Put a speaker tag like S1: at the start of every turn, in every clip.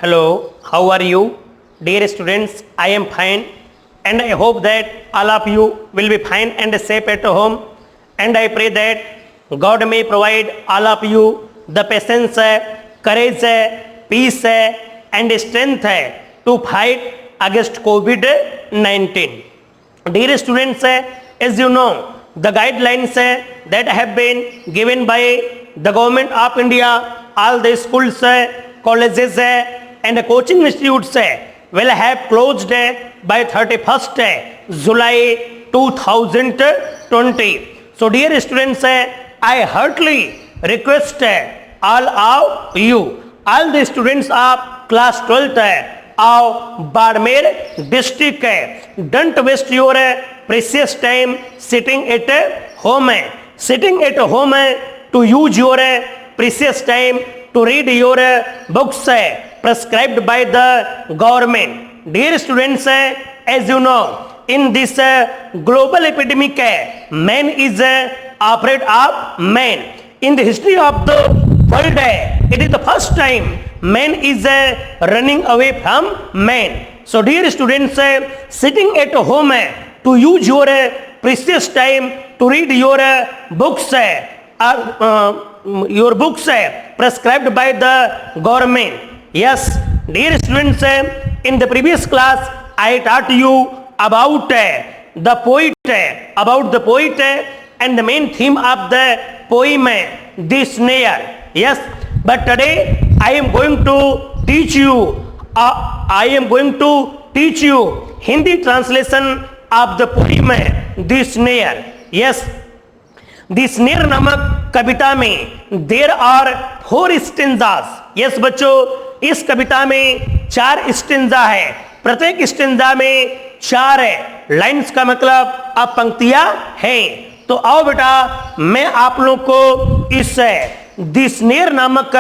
S1: Hello, how are you? Dear students, I am fine and I hope that all of you will be fine and safe at home, and I pray that God may provide all of you the patience, courage, peace and strength to fight against COVID-19. Dear students, as you know, the guidelines that have been given by the Government of India, all the schools, colleges and coaching institutes will have closed by 31st July 2020. So dear students, I heartily request all of you, all the students of class 12th of Barmer district, don't waste your precious time sitting at home. Sitting at home to use your precious time to read your books prescribed by the government. Dear students, as you know, in this global epidemic, man is afraid of man. In the history of the world, it is the first time man is running away from man. So dear students, sitting at home to use your precious time to read your books, prescribed by the government. Yes, dear students, in the previous class I taught you about the poet and the main theme of the poem, The Snare. Yes, but today I am going to teach you Hindi translation of the poem The Snare. Yes, The Snare नामक कविता में there are 4 stanzas. Yes बच्चों, इस कविता में 4 stanza है. प्रत्येक stanza में 4 lines का मतलब अब पंक्तियां हैं. तो आओ बेटा, मैं आप लोग को इस द स्नेयर नामक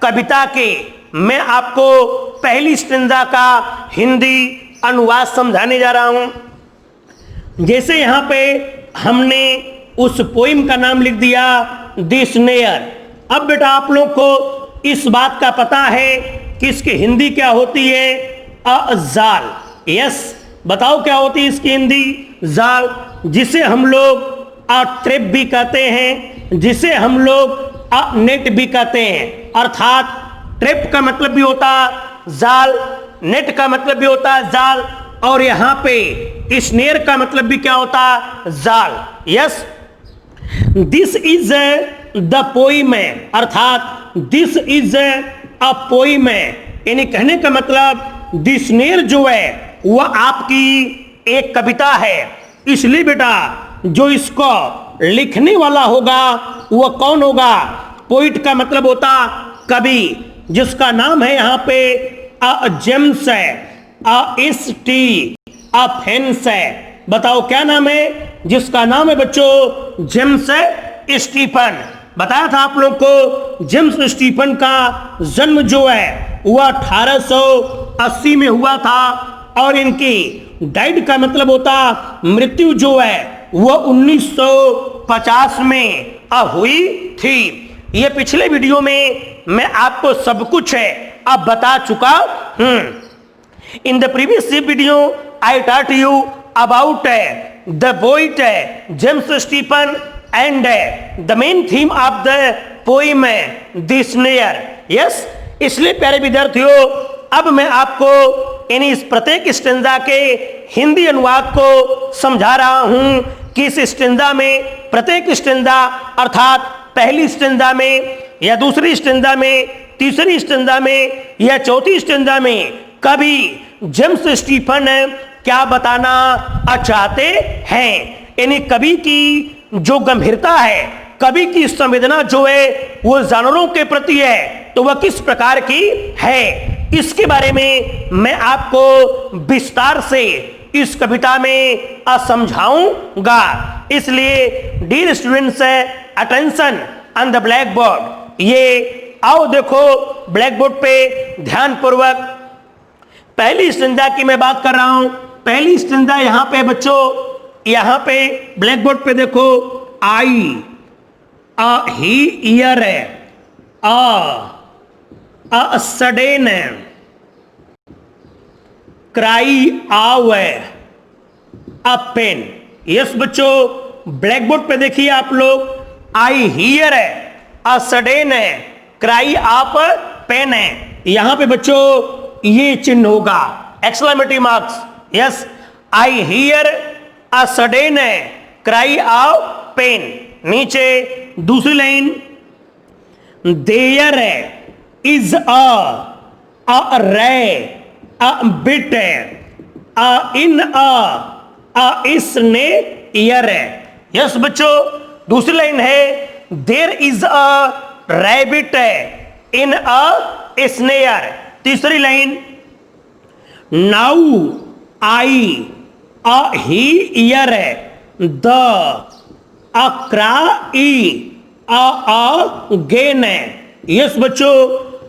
S1: कविता के मैं आपको पहली स्टेंजा का हिंदी अनुवाद समझाने जा रहा हूं. जैसे यहां पे हमने उस पोइम का नाम लिख दिया द स्नेयर. अब बेटा आप लोग को इस बात का पता है कि इसकी हिंदी क्या होती है? जाल. यस, बताओ क्या होती है इसकी हिंदी? जाल, जिसे हम लोग ट्रैप भी कहते हैं, जिसे हम लोग नेट भी कहते हैं. अर्थात ट्रैप का मतलब भी होता जाल, नेट का मतलब भी होता जाल, और यहाँ पे स्नेयर का मतलब भी क्या होता? जाल. Yes, this is the poem, अर्थात दिस इज अ पोइम, यानी कहने का मतलब द स्नेयर जो है वह आपकी एक कविता है. इसलिए बेटा जो इसको लिखने वाला होगा वह कौन होगा? पोइट का मतलब होता कवि, जिसका नाम है यहाँ पे जेम्स फेंस. बताओ क्या नाम है? जिसका नाम है बच्चों जेम्स स्टीफन. बताया था आप लोग को जेम्स स्टीफन का जन्म जो है वह 1880 में हुआ था, और इनकी डाइड का मतलब होता मृत्यु जो है वह 1950 में हुई थी. ये पिछले वीडियो में मैं आपको सब कुछ अब बता चुका हूं. In the previous video I taught you about the poet James Stephen and the main theme of the poem The Snare. Yes, इसलिए प्यारे विद्यार्थियों, अब मैं आपको यानी इस प्रत्येक स्टेंजा के हिंदी अनुवाद को समझा रहा हूं कि इस स्टेंजा में, प्रत्येक स्टेंजा अर्थात पहली स्टेंजा में या दूसरी स्टेंजा में, तीसरी स्टेंजा में या चौथी स्टेंजा में कभी जेम्स स्टीफन क्या बताना चाहते हैं. यानी कवि की जो गंभीरता है, कवि की संवेदना जो है वो जानवरों के प्रति है, तो वह किस प्रकार की है, इसके बारे में मैं आपको विस्तार से इस कविता में समझाऊंगा. इसलिए dear students, attention on the black board. ये आओ देखो ब्लैक बोर्ड पे ध्यान पूर्वक. पहली स्टेंजा की मैं बात कर रहा हूं. पहली स्टेंजा यहां पे बच्चों, यहां पे ब्लैक बोर्ड पे देखो, आई ही ईयर, a sudden क्राई आव अ पेन। यस बच्चों, ब्लैक बोर्ड पे देखिए आप लोग, आई हियर है, अ सडन है, क्राई आप पेन है। यहां पे बच्चों ये चिन्ह होगा, exclamatory marks. Yes, I hear a sudden है, क्राई आव पेन। नीचे दूसरी लाइन, देयर है, इज अ रे, अ बिट है, अ इन अ इसने ईयर है। यस बच्चों, दूसरी लाइन है, देर इज अ रैबिट है, इन अ स्नेयर। तीसरी line, now I a hear है, द क्राई अ गेन है। यस बच्चों,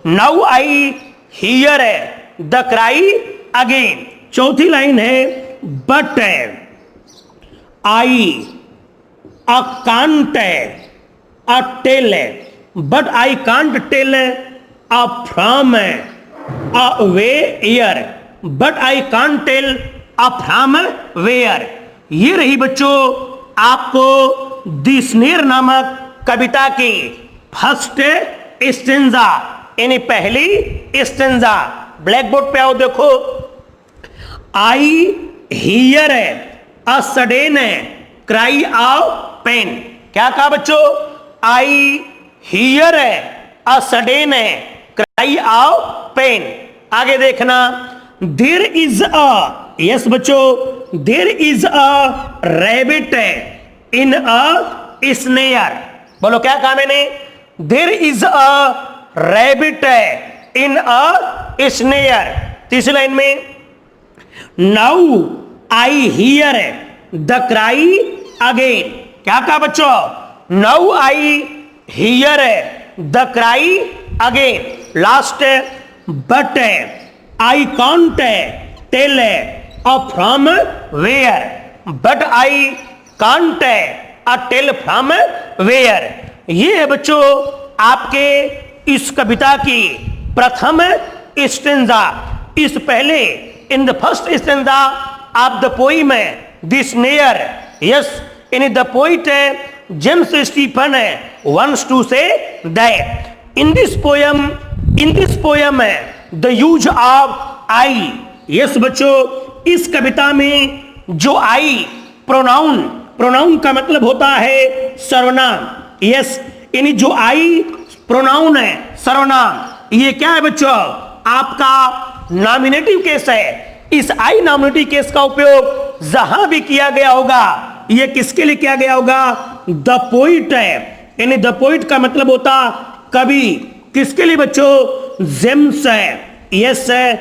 S1: नाउ आई हियर है, द क्राई अगेन। चौथी लाइन है, बट है, आई अ कांट है, अ टेल है, but I can't tell a from है, a where, but I can't tell a from where. ये रही बच्चों आपको द स्नेयर नामक कविता की फर्स्ट स्टेंजा, यानी पहली स्टेंजा। ब्लैक बोर्ड पे आओ, देखो, आई हियर है, अ सडन है, क्राई आव पेन। क्या कहा बच्चों? आई हियर है, अ सडन है, क्राई आव पेन। आगे देखना, देर इज अ, यस बच्चों, देर इज अ रैबिट है, इन अ स्नेयर। बोलो क्या कहा मैंने? देर इज अ रैबिट है, इन अ स्नेयर। तीसरी लाइन में, now I hear the cry again. क्या कहा बच्चों? Now I hear the cry again. Last, but I can't tell from where, but I can't tell from where. ये है बच्चों आपके इस कविता की प्रथम स्टेंजा। इस पहले in the first stanza of the poem the snare, yes, in the poet James Stephen wants to say that in this poem the use of I, yes बच्चों, इस कविता में जो आई प्रोनाउन का मतलब होता है सर्वनाम। यस, यानी जो आई प्रोनाउन है सर्वनाम, ये क्या है बच्चों? आपका नॉमिनेटिव केस है। इस आई नॉमिनेटिव केस का उपयोग जहां भी किया गया होगा, ये किसके लिए किया गया होगा? द पोइट है, यानी द पोइट का मतलब होता कवि। किसके लिए बच्चों? जेम्स है, यस है,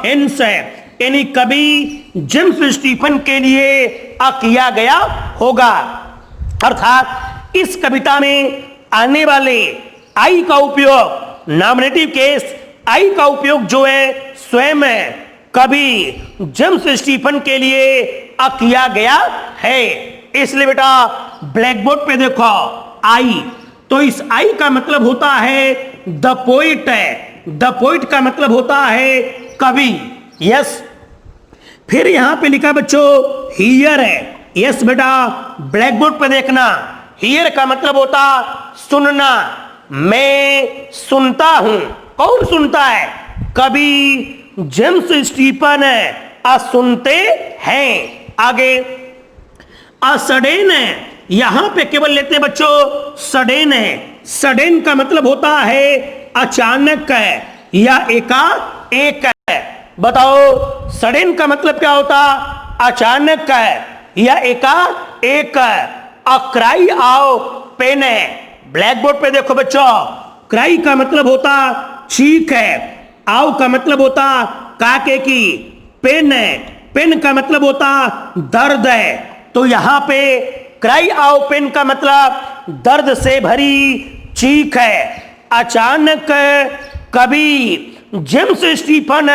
S1: फेंस है, यानी कवि जेम्स स्टीफन के लिए किया गया होगा। अर्थात इस कविता में आने वाले आई का उपयोग, नॉमिनेटिव केस आई का उपयोग जो है स्वयं कवि जेम्स स्टीफन के लिए किया गया है। इसलिए बेटा ब्लैक बोर्ड पे देखो आई, तो इस आई का मतलब होता है द पोइट है, द पोइट का मतलब होता है कवि। यस, फिर यहां पे लिखा बच्चों हियर है। यस बेटा, ब्लैक बोर्ड पे देखना, हियर का मतलब होता सुनना। मैं सुनता हूं। कौन सुनता है? कवि जेम्स स्टीफन सुनते हैं। आगे, सडन है, यहां पे केवल लेते हैं बच्चों सडन है। सडन का मतलब होता है अचानक है या एकाएक है। बताओ सडन का मतलब क्या होता? अचानक है या एकाएक है। क्राई आओ पेन है। ब्लैक बोर्ड पे देखो बच्चों, क्राई का मतलब होता चीख है, आओ का मतलब होता काके की, पेन है, पेन का मतलब होता दर्द है। तो यहां पे क्राई आओ पेन का मतलब दर्द से भरी चीख है। अचानक कवि जेम्स स्टीफन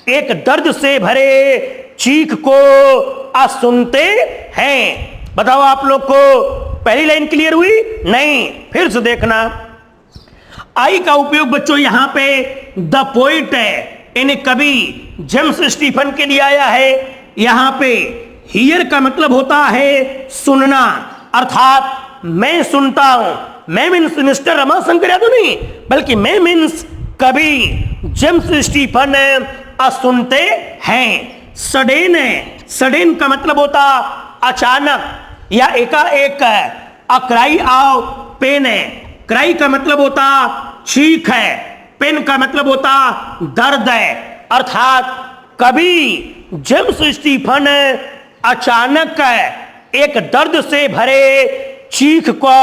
S1: एक दर्द से भरे चीख को सुनते हैं। बताओ आप लोग को पहली लाइन क्लियर हुई? नहीं, फिर से देखना। आई का उपयोग बच्चों यहां पे द पोइट है, इन्हें कभी जेम्स स्टीफन के लिए आया है। यहां पे हियर का मतलब होता है सुनना, अर्थात मैं सुनता हूं। मैं मीन्स मिस्टर रमाशंकर यादव नहीं, बल्कि मैं मीन्स कभी जेम्स स्टीफन सुनते हैं। सडेन है, सडेन का मतलब होता अचानक या एकाएक। अक्राई आओ पेन है, क्राई का मतलब होता चीख है, पेन का मतलब होता दर्द है। अर्थात कभी जेम्स स्टीफन अचानक एक दर्द से भरे चीख को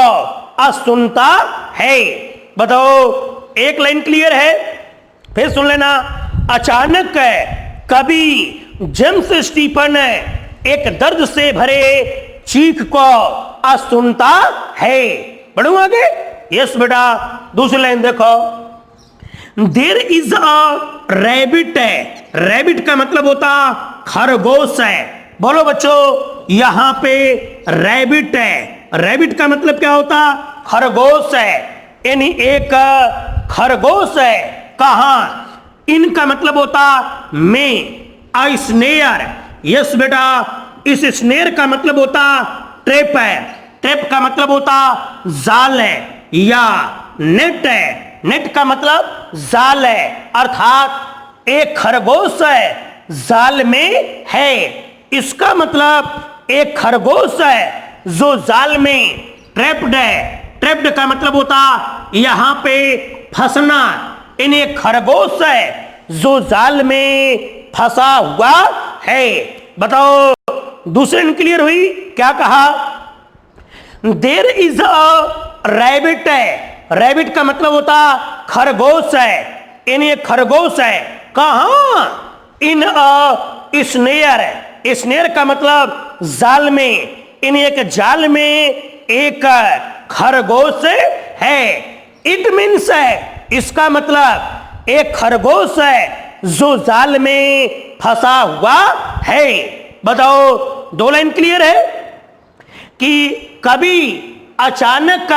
S1: सुनता है। बताओ, एक लाइन क्लियर है? फिर सुन लेना। अचानक कभी जेम्स स्टीफन एक दर्द से भरे चीख को सुनता है। बढ़ू आगे? यस बेटा। दूसरी लाइन देखो। देर इज अ रैबिट है, रैबिट का मतलब होता खरगोश है। बोलो बच्चों, यहां पे रैबिट है, रैबिट का मतलब क्या होता? खरगोश है, यानी एक खरगोश है। कहां? इनका मतलब होता में। आ स्नेयर, यस बेटा, इस स्नेयर का मतलब होता ट्रैप है, ट्रैप का मतलब होता जाल है या नेट है, नेट का मतलब जाल है। अर्थात एक खरगोश है जाल में है। इसका मतलब एक खरगोश है जो जाल में ट्रैप्ड है। ट्रैप्ड का मतलब होता यहां पे फंसना। इन एक खरगोश है जो जाल में फंसा हुआ है। बताओ, दूसरे क्लियर हुई? क्या कहा? देर इज अ रैबिट है, रैबिट का मतलब होता खरगोश है, इन एक खरगोश है। कहां? इन अ स्नेयर है, स्नेयर का मतलब जाल में, इन एक जाल में एक खरगोश है। इट मीन्स है, इसका मतलब एक खरगोश है जो जाल में फंसा हुआ है। बताओ, दो लाइन क्लियर है कि कभी अचानक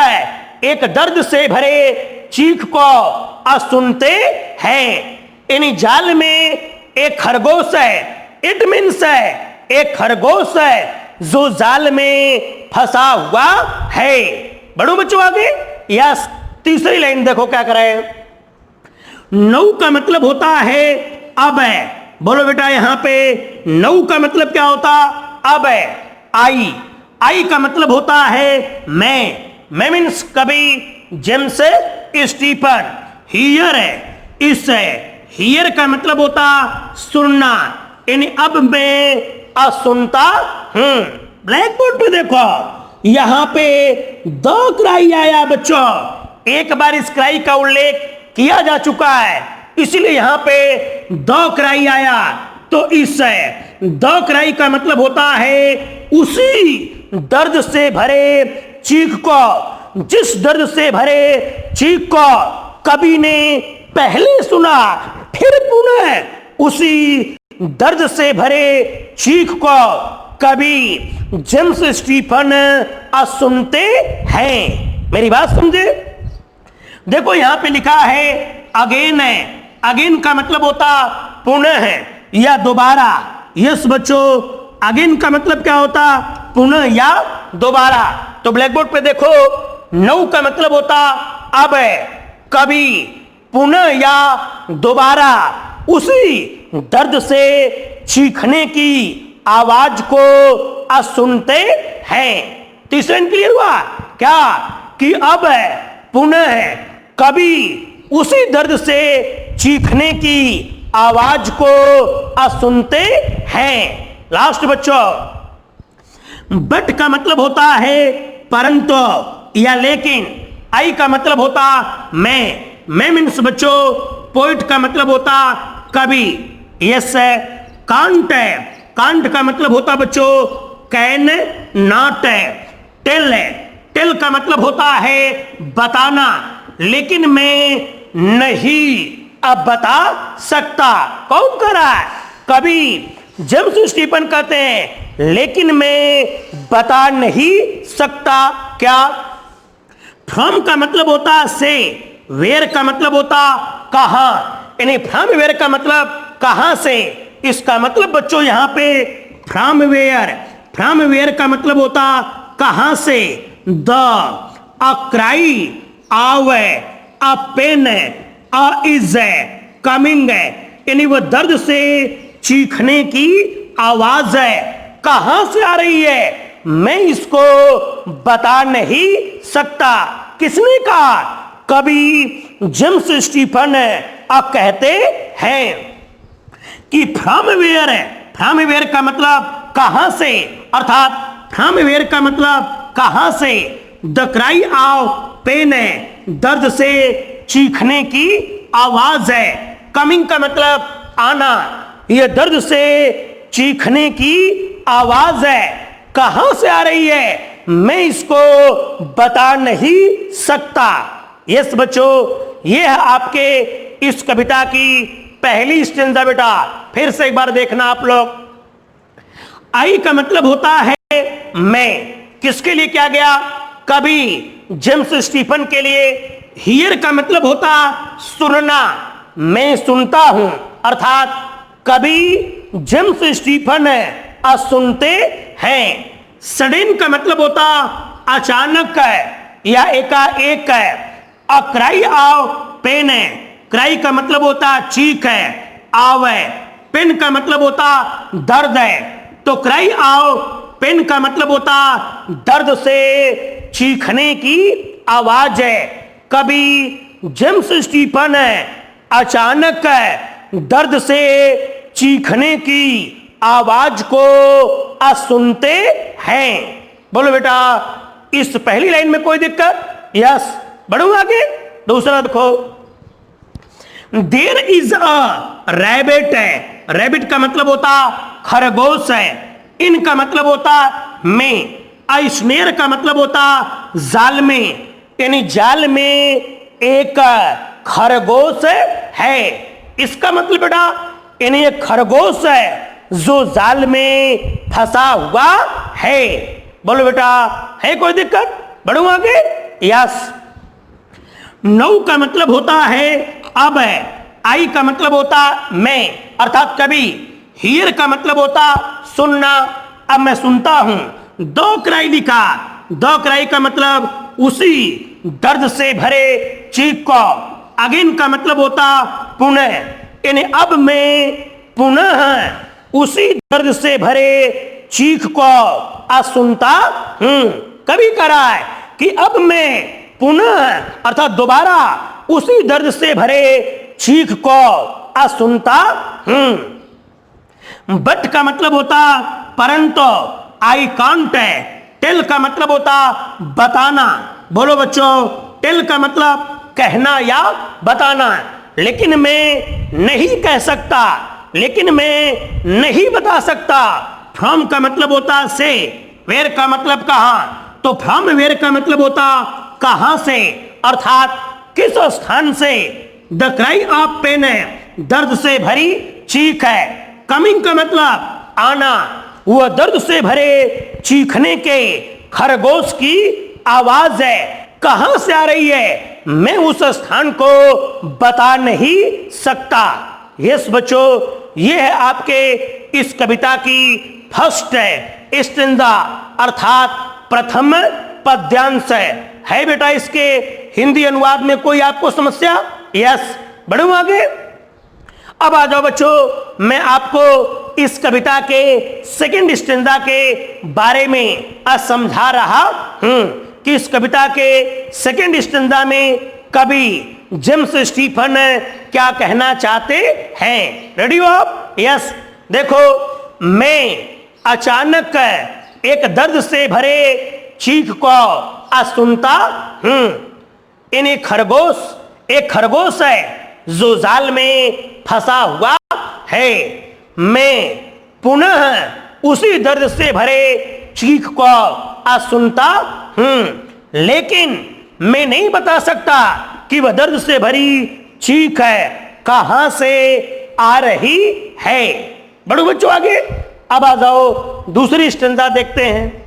S1: एक दर्द से भरे चीख को सुनते हैं। इन जाल में एक खरगोश है। इट मीन्स है एक खरगोश है जो जाल में फंसा हुआ है। बढ़ो बच्चों आगे। यस, तीसरी लाइन देखो क्या करे। नौ का मतलब होता है अब है। बोलो बेटा, यहां पे नौ का मतलब क्या होता? अब है। आई, आई का मतलब होता है मैं मीन्स कभी जेम्स स्टीफन। हियर है, इस है, हियर का मतलब होता सुनना। इन अब मैं सुनता हूं। ब्लैक बोर्ड पे देखो, यहां पे दो क्राई आया बच्चों। एक बार इस क्राई का उल्लेख किया जा चुका है, इसलिए यहां पे दो क्राई आया। तो इस दो क्राई का मतलब होता है उसी दर्द से भरे चीख को, जिस दर्द से भरे चीख को कवि ने पहले सुना, फिर पुनः उसी दर्द से भरे चीख को कवि जेम्स स्टीफन सुनते हैं। मेरी बात समझे? देखो, यहां पे लिखा है अगेन है। अगेन का मतलब होता पुनः है या दोबारा। यस बच्चों, अगेन का मतलब क्या होता? पुनः या दोबारा। तो ब्लैक बोर्ड पे देखो, नौ का मतलब होता अब है, कभी, पुनः या दोबारा उसी दर्द से चीखने की आवाज को सुनते हैं। तीसरा क्लियर हुआ क्या? कि अब है, पुनः है, कभी उसी दर्द से चीखने की आवाज को सुनते हैं। लास्ट बच्चों, बट का मतलब होता है परंतु या लेकिन। आई का मतलब होता मैं मीन्स बच्चों पोइट का मतलब होता कभी। यस है। कांट है, कांट का मतलब होता बच्चों कैन नॉट है। टेल है, टेल का मतलब होता है बताना, लेकिन मैं नहीं अब बता सकता। कौन कर रहा है? कभी जेम्स स्टीफन कहते हैं लेकिन मैं बता नहीं सकता। क्या? फ्रॉम का मतलब होता से, वेयर का मतलब होता कहां, यानी फ्रॉम वेयर का मतलब कहां से। इसका मतलब बच्चों यहां पे फ्रॉम वेयर का मतलब होता कहां से। द, अ क्राई, आवे, अ पेन, अ इज, कमिंग, यानी वह दर्द से चीखने की आवाज है। कहां से आ रही है मैं इसको बता नहीं सकता। किसने कहा? कवि जेम्स स्टीफन कहते हैं कि फ्रॉम वेयर है। फ्रॉम वेयर का मतलब कहां से, अर्थात फ्रॉम वेयर का मतलब कहां से। द क्राई ऑफ पेन है, दर्द से चीखने की आवाज है। कमिंग का मतलब आना, यह दर्द से चीखने की आवाज है। कहां से आ रही है मैं इसको बता नहीं सकता। यस बच्चों, यह है आपके इस कविता की पहली स्टेंजा। बेटा फिर से एक बार देखना आप लोग। आई का मतलब होता है मैं। किसके लिए किया गया? कवि जेम्स स्टीफन के लिए। हियर का मतलब होता सुनना, मैं सुनता हूं, अर्थात कवि जेम्स स्टीफन सुनते हैं। सडन का मतलब होता अचानक है या एकाएक है। अ क्राई ऑफ पेन है, क्राई का मतलब होता चीख है। आवे, पेन का मतलब होता दर्द है। तो क्राई ऑफ पेन का मतलब होता दर्द से चीखने की आवाज है। कवि जेम्स स्टीफन अचानक दर्द से चीखने की आवाज को सुनते हैं। बोलो बेटा, इस पहली लाइन में कोई दिक्कत? यस। बढ़ू आगे। दूसरा देखो, देयर इज अ रैबिट है। रैबिट का मतलब होता खरगोश है। इन का मतलब होता में। स्नेर का मतलब होता जाल में, यानी जाल में एक खरगोश है। इसका मतलब बेटा यानी एक खरगोश है जो जाल में फंसा हुआ है। बोलो बेटा, है कोई दिक्कत? बढ़ू आगे। यस। नौ का मतलब होता है अब है। आई का मतलब होता मैं, अर्थात कभी। हियर का मतलब होता सुनना, अब मैं सुनता हूं। दो क्राई लिखा। दो क्राई का मतलब उसी दर्द से भरे चीख को। अगेन का मतलब होता पुनः, यानी अब मैं पुनः उसी दर्द से भरे चीख को सुनता हूं। कभी कह रहा है कि अब मैं पुनः, अर्थात दोबारा उसी दर्द से भरे चीख को सुनता हूं। बट का मतलब होता परंतु। आई कांट है। टेल का मतलब होता बताना। बोलो बच्चों, टेल का मतलब कहना या बताना। लेकिन मैं नहीं कह सकता, लेकिन मैं नहीं बता सकता। फ्रॉम का मतलब होता से। वेयर का मतलब कहां। तो फ्रॉम वेयर का मतलब होता कहां से, अर्थात किस स्थान से। द क्राई ऑफ पेन है, दर्द से भरी चीख है। कमिंग का मतलब आना, वह दर्द से भरे चीखने के खरगोश की आवाज है। कहां से आ रही है मैं उस स्थान को बता नहीं सकता। यस बच्चों, यह है आपके इस कविता की फर्स्ट स्टेंजा, अर्थात प्रथम पद्यांश है बेटा। इसके हिंदी अनुवाद में कोई आपको समस्या? यस। बढ़ू आगे। अब आ जाओ बच्चों, मैं आपको इस कविता के सेकंड स्टेंजा के बारे में समझा रहा हूं कि इस कविता के सेकंड स्टेंजा में कवि जेम्स स्टीफन क्या कहना चाहते हैं। रेडी हो आप? यस। देखो, मैं अचानक एक दर्द से भरे चीख को सुनता हूं। इन्हें एक खरगोश है जो जाल में फंसा हुआ है। मैं पुनः उसी दर्द से भरे चीख को सुनता हूं, लेकिन मैं नहीं बता सकता कि वह दर्द से भरी चीख है कहां से आ रही है। बढ़ो बच्चों आगे। अब आ जाओ, दूसरी स्टेंजा देखते हैं।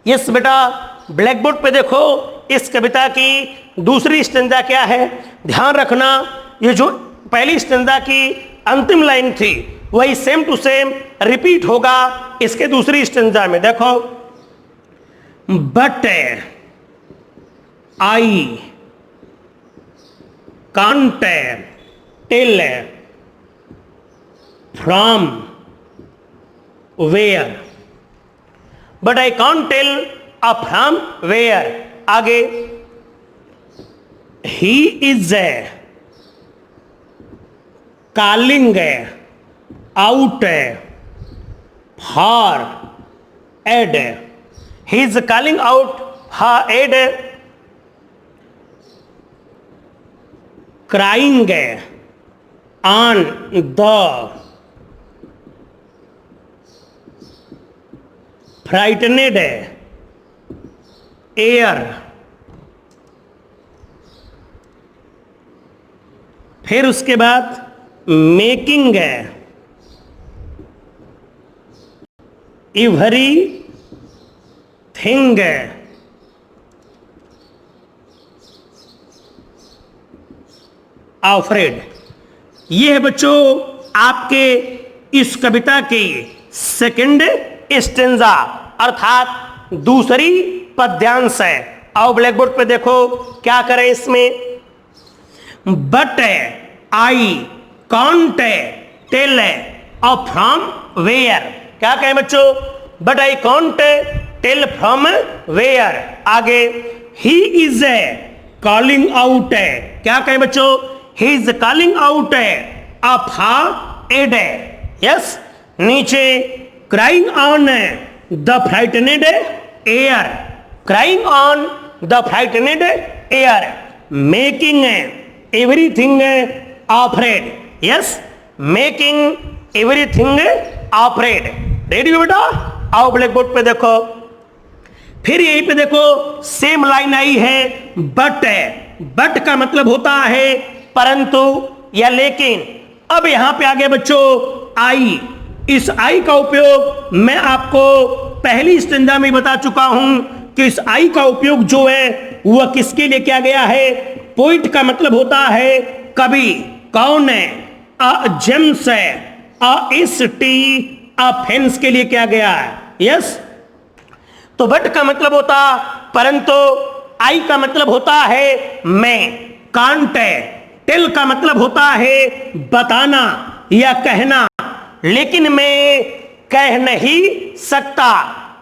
S1: यस बेटा, ब्लैक बोर्ड पे देखो इस कविता की दूसरी स्टैंजा क्या है। ध्यान रखना, ये जो पहली स्टैंजा की अंतिम लाइन थी वही सेम टू सेम रिपीट होगा इसके दूसरी स्टैंजा में। देखो, but I can't tell from where, but I can't tell from where. आगे, he is calling out for aid, he is calling out for aid, crying on the frightened air. फिर उसके बाद making every thing afraid. ये है बच्चों आपके इस कविता के सेकंड स्टेंजा अर्थात दूसरी पद्यांश है। आओ ब्लैक बोर्ड पे देखो क्या करें इसमें। But I can't tell from where, क्या कहें बच्चों, but I can't tell from where. आगे, ही इज कॉलिंग आउट, क्या कहें बच्चों, he is calling out for aid. Yes, नीचे crying on the frightened air, crying on the frightened air, making everything afraid. Yes, making everything afraid. Ready हो बेटा? आओ black board पे देखो। फिर यहीं पे देखो सेम लाइन आई है, बट है। बट का मतलब होता है परंतु या लेकिन। अब यहां पे आगे बच्चों आई, इस आई का उपयोग मैं आपको पहली स्टैंजा में बता चुका हूं कि इस आई का उपयोग जो है वह किसके लिए किया गया है। पोइट का मतलब होता है कवि, कौन है, जेम्स है, फेंस के लिए किया गया है। यस, तो बट का मतलब होता परंतु, आई का मतलब होता है मैं, कांट है, टेल का मतलब होता है बताना या कहना, लेकिन मैं कह नहीं सकता,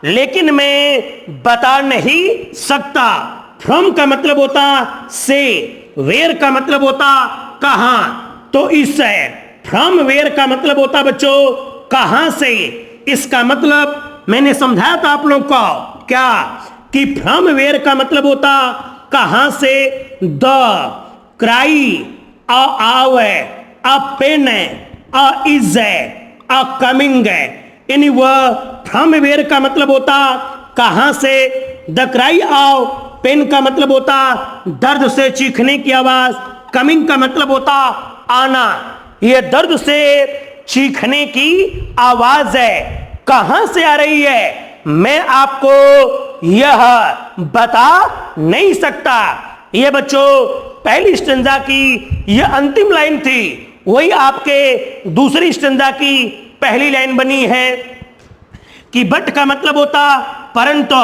S1: लेकिन मैं बता नहीं सकता। फ्रॉम का मतलब होता से, वेयर का मतलब होता कहां, तो इस है फ्रॉम वेयर का मतलब होता बच्चों कहां से। इसका मतलब मैंने समझाया था आप लोगों को क्या, कि फ्रॉम वेयर का मतलब होता कहां से। द, क्राई, आव है, पेन है, इज है, कमिंग है, यानी वह फ्रॉम वेयर का मतलब होता कहां से। द क्राई ऑफ पेन का मतलब होता दर्द से चीखने की आवाज, कमिंग का मतलब होता आना, यह दर्द से चीखने की आवाज है। कहां से आ रही है मैं आपको यह बता नहीं सकता। यह बच्चों पहली स्टैंजा की यह अंतिम लाइन थी, वही आपके दूसरी स्टैंजा की पहली लाइन बनी है कि बट का मतलब होता परंतु,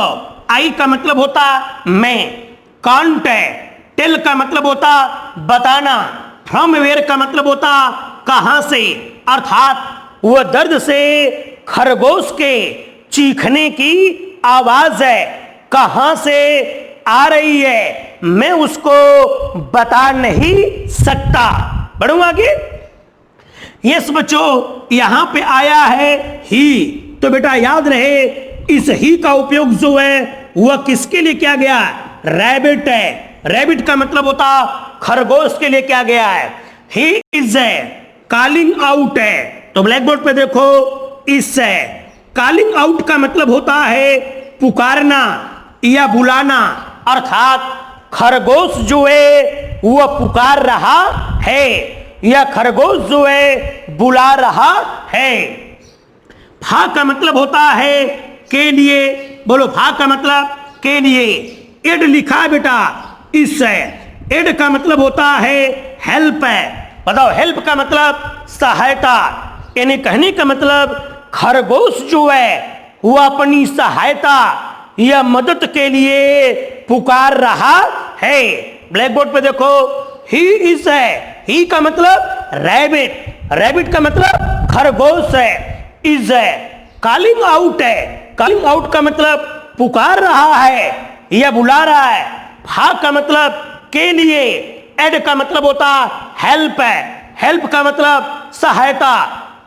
S1: आई का मतलब होता मैं, कांट है, टेल का मतलब होता बताना, फ्रॉम वेयर का मतलब होता कहां से, अर्थात वह दर्द से खरगोश के चीखने की आवाज है, कहां से आ रही है मैं उसको बता नहीं सकता। बढ़ूं आगे। यस बच्चों, यहां पे आया है ही, तो बेटा याद रहे इस ही का उपयोग जो है वह किसके लिए किया गया, रैबिट है। रैबिट का मतलब होता खरगोश के लिए किया गया है। ही इज है, कॉलिंग आउट है, तो ब्लैक बोर्ड पे देखो इस है, कॉलिंग आउट का मतलब होता है पुकारना या बुलाना, अर्थात खरगोश जो है वह पुकार रहा है या खरगोश जो है बुला रहा है। फा का मतलब होता है के लिए बोलो भा का मतलब के लिए। एड लिखा है बेटा इससे। एड का मतलब होता है हेल्प है। बताओ हेल्प का मतलब सहायता, यानी कहने का मतलब खरगोश जो है वो अपनी सहायता या मदद के लिए पुकार रहा है। ब्लैक बोर्ड पे देखो ही इज है। ही का मतलब रैबिट, रैबिट का मतलब खरगोश है। इज है कॉलिंग आउट है। कॉलिंग आउट का मतलब पुकार रहा है या बुला रहा है। हा का मतलब के लिए। एड का मतलब होता हेल्प है। हेल्प का मतलब सहायता,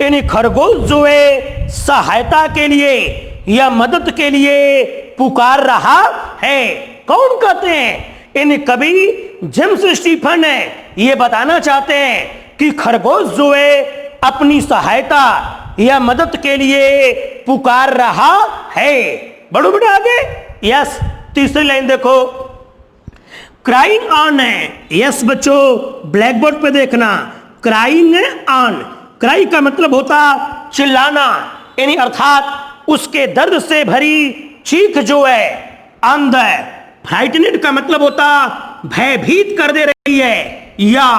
S1: यानी खरगोश जो है सहायता के लिए या मदद के लिए पुकार रहा है। कौन कहते हैं? इन कवि जेम्स स्टीफन है ये बताना चाहते हैं कि खरगोश जो है अपनी सहायता या मदद के लिए पुकार रहा है। बढ़ो बेटा आगे। यस, तीसरी लाइन देखो, क्राइंग ऑन है। यस बच्चों, ब्लैक बोर्ड पे देखना, क्राइंग ऑन। क्राई का मतलब होता चिल्लाना, यानी अर्थात उसके दर्द से भरी चीख जो है। ऑन द फ्राइटनेड का मतलब होता भयभीत कर दे रही है या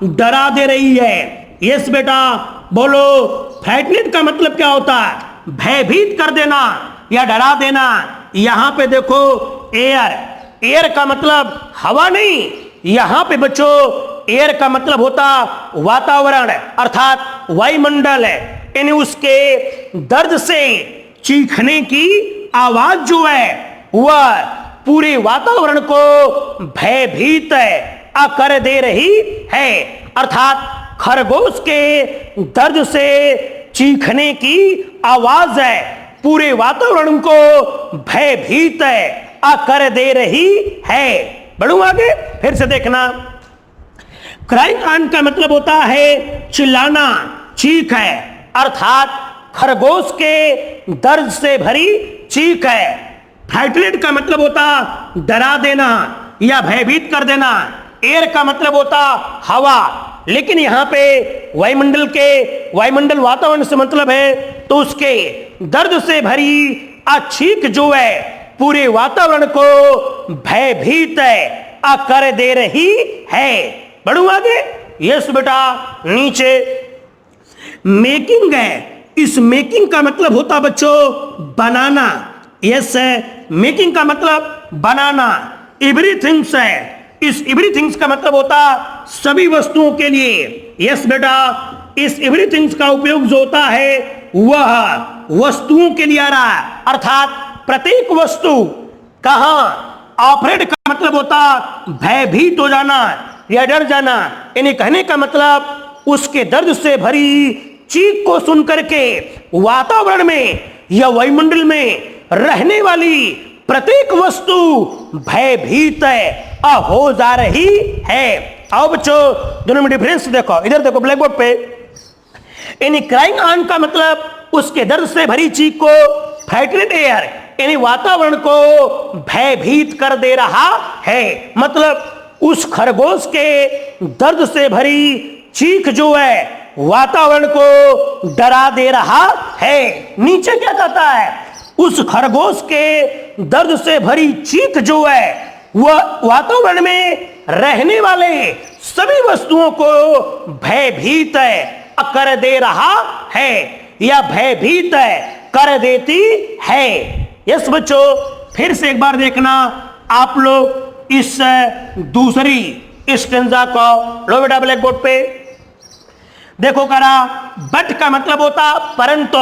S1: डरा दे रही है। यस बेटा बोलो, फ्राइटनेड का मतलब क्या होता है? भयभीत कर देना या डरा देना। यहां पे देखो एयर, एयर का मतलब हवा नहीं, यहां पे बच्चों एयर का मतलब होता वातावरण अर्थात वायुमंडल है। यानी उसके दर्द से चीखने की आवाज जो है वह पूरे वातावरण को भयभीत कर दे रही है। अर्थात खरगोश के दर्द से चीखने की आवाज है पूरे वातावरण को भयभीत कर दे रही है। बढ़ू आगे, फिर से देखना, क्राइंग ऑन का मतलब होता है चिल्लाना, चीख है। अर्थात खरगोश के दर्द से भरी चीख है। फ्राइटनेड का मतलब होता डरा देना या भयभीत कर देना। एयर का मतलब होता हवा, लेकिन यहां पे वायुमंडल वातावरण से मतलब है, तो उसके दर्द से भरी चीख जो है पूरे वातावरण को भयभीत कर दे रही है। बढ़ू आगे। यस बेटा, नीचे मेकिंग है। इस मेकिंग का मतलब होता बच्चों बनाना। यस है, मेकिंग का मतलब बनाना। एवरीथिंग्स है, इस एवरीथिंग्स का मतलब होता सभी वस्तुओं के लिए। यस बेटा, इस एवरीथिंग्स का उपयोग जो होता है वह वस्तुओं के लिए आ रहा है। अर्थात प्रत्येक वस्तु कहां, ऑपरेट का मतलब होता भयभीत हो जाना या डर जाना। यानी कहने का मतलब उसके दर्द से भरी चीख को सुन करके वातावरण में या वायुमंडल में रहने वाली प्रत्येक वस्तु भयभीत हो जा रही है। आओ बच्चों, दोनों में डिफरेंस देखो। इधर देखो ब्लैक बोर्ड पे, यानी क्राइंग ऑन का मतलब उसके दर्द से भरी चीख को, फ्राइटनेड एयर यानी वातावरण को भयभीत कर दे रहा है। मतलब उस खरगोश के दर्द से भरी चीख जो है वातावरण को डरा दे रहा है। नीचे क्या कहता है? उस खरगोश के दर्द से भरी चीख जो है वह वातावरण में रहने वाले सभी वस्तुओं को भयभीत कर दे रहा है या भयभीत कर देती है। यस बच्चों, फिर से एक बार देखना आप लोग इस दूसरी स्टेंजा को। लो बेटा ब्लैक बोर्ड पे देखो करा। बट का मतलब होता परंतु,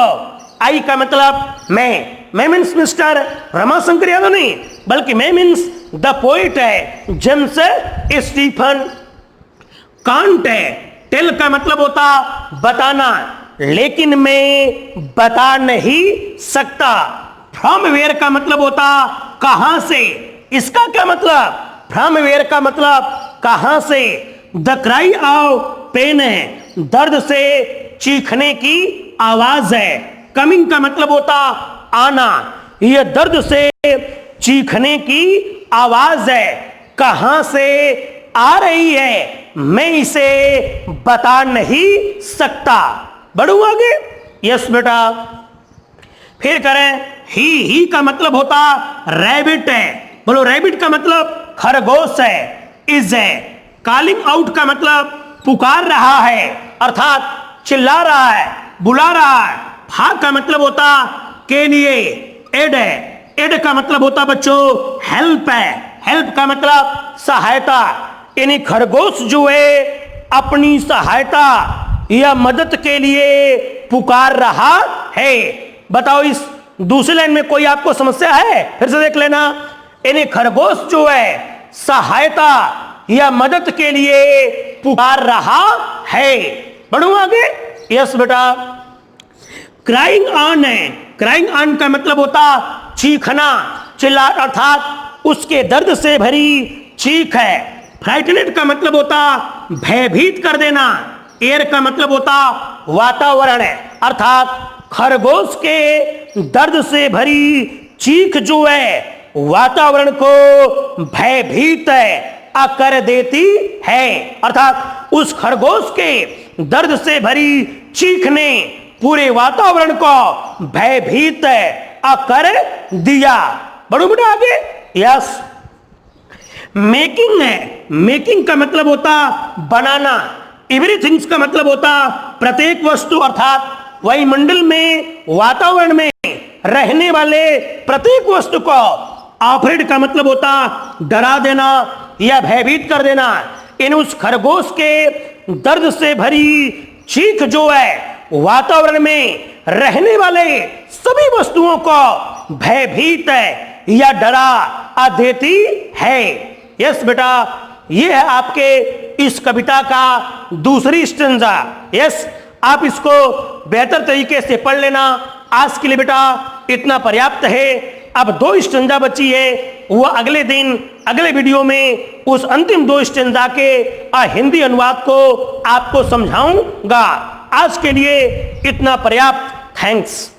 S1: आई का मतलब मैं मीन्स मिस्टर रमाशंकर यादव नहीं, बल्कि मैं मीन्स द पोइट है जेम्स स्टीफन। कांट है, टेल का मतलब होता बताना, लेकिन मैं बता नहीं सकता। फ्रॉम वेयर का मतलब होता कहां से। इसका क्या मतलब? फ्रॉम वेयर का मतलब कहां से। द क्राई ऑफ पेन है, दर्द से चीखने की आवाज है। कमिंग का मतलब होता आना, यह दर्द से चीखने की आवाज है। कहां से आ रही है मैं इसे बता नहीं सकता। बढ़ू आगे। यस बेटा, फिर करें, ही का मतलब होता रैबिट है, बोलो रैबिट का मतलब खरगोश है। इज है, कॉलिंग आउट का मतलब पुकार रहा है, अर्थात चिल्ला रहा है, बुला रहा है। फा का मतलब होता के लिए, एड है, एड का मतलब होता बच्चों हेल्प है, हेल्प का मतलब सहायता। यानी खरगोश जो है अपनी सहायता या मदद के लिए पुकार रहा है। बताओ इस दूसरी लाइन में कोई आपको समस्या है? फिर से देख लेना। यानी खरगोश जो है सहायता या मदद के लिए पुकार रहा है। बढ़ू आगे। यस बेटा। क्राइंग ऑन है, क्राइंग ऑन का मतलब होता चीखना, चिल्ला, अर्थात उसके दर्द से भरी चीख है। फ्राइटनेड का मतलब होता भयभीत कर देना। एयर का मतलब होता वातावरण है, अर्थात खरगोश के दर्द से भरी चीख जो है वातावरण को भयभीत कर देती है, अर्थात उस खरगोश के दर्द से भरी चीख ने पूरे वातावरण को भयभीत कर दिया। बढ़ो बेटा आगे। यस। मेकिंग है, मेकिंग का मतलब होता बनाना। एवरीथिंग्स का मतलब होता प्रत्येक वस्तु, अर्थात वायुमंडल में, वातावरण में रहने वाले प्रत्येक वस्तु को। ऑपरेट का मतलब होता डरा देना या भयभीत कर देना। इन उस खरगोश के दर्द से भरी चीख जो है वातावरण में रहने वाले सभी वस्तुओं को भयभीत या डरा देती है। यस बेटा, यह है आपके इस कविता का दूसरी स्टेंजा। यस, आप इसको बेहतर तरीके से पढ़ लेना। आज के लिए बेटा इतना पर्याप्त है। अब 2 स्टेंजा बची है, वह अगले दिन अगले वीडियो में उस अंतिम 2 स्टेंजा के हिंदी अनुवाद को आपको समझाऊंगा। आज के लिए इतना पर्याप्त। थैंक्स।